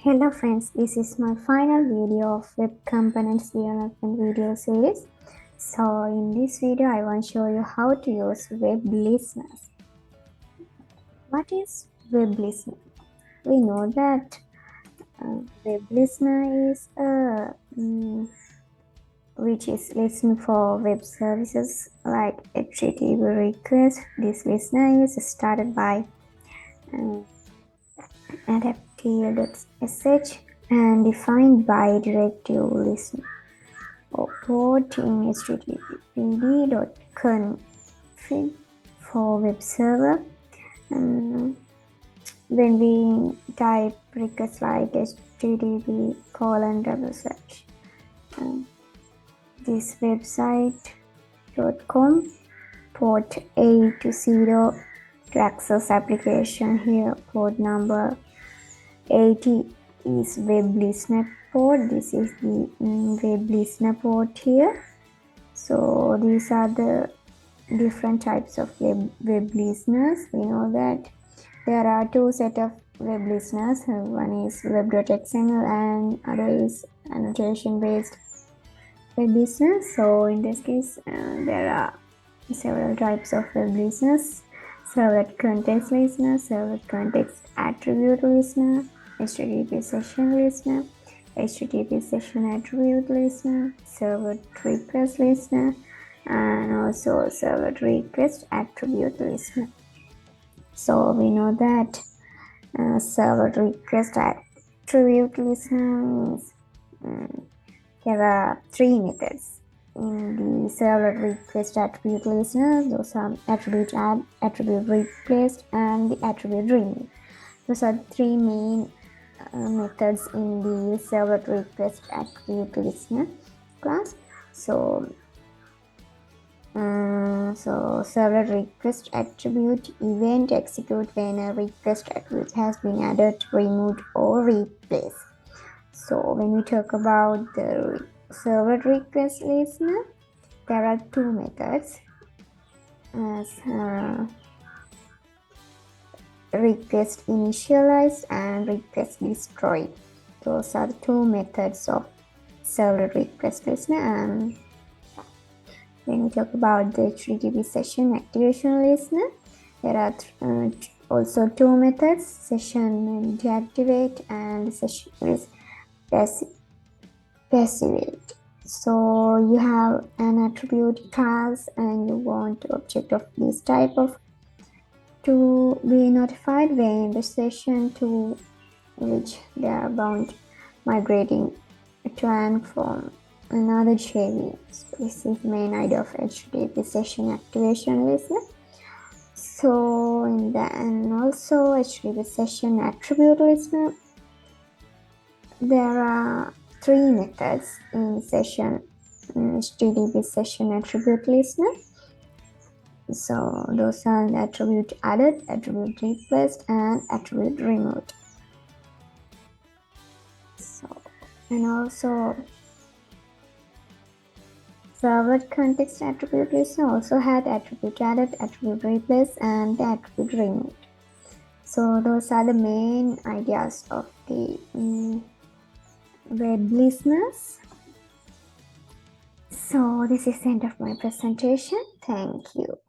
Hello friends, this is my final video of Web Components Development video series. So in this video I want to show you how to use web listeners. What is web listener? We know that web listener is which is listen for web services like HTTP request. This listener is started by adaptive.sh and defined by directive listener or port in http://pd.config for web server. And when we type request like http:// this website.com port 80 to access application. Here port number 80 is web listener port. This is the web listener port here. So these are the different types of web listeners. We know that there are two set of web listeners. One is web.xml and other is annotation based web listeners. So in this case there are several types of web listeners: servlet context listener, servlet context attribute listener, HTTP session listener, HTTP session attribute listener, servlet request listener, and also servlet request attribute listener. So we know that servlet request attribute listener means there are three methods in the servlet request attribute listener. Those are attribute add, attribute replaced, and the attribute remove. Those are three main methods in the servlet request attribute listener class. So servlet request attribute event execute when a request attribute has been added, removed, or replaced. So when we talk about the servlet request listener, there are two methods as request initialize and request destroy. Those are the two methods of servlet request listener. And when we talk about the HTTP session activation listener, there are also two methods: session deactivate and session passivate. So you have an attribute class and you want object of this type of to be notified when the session to which they are bound migrating to and from another JV. So this is the main idea of HTTP session activation listener. So in that, and also HTTP session attribute listener, there are three methods in HTTP session attribute listener. So those are the attribute added, attribute replaced, and attribute removed. So, and also servlet context attribute listener also had attribute added, attribute replaced, and the attribute removed. So those are the main ideas of the web listeners. So this is the end of my presentation. Thank you.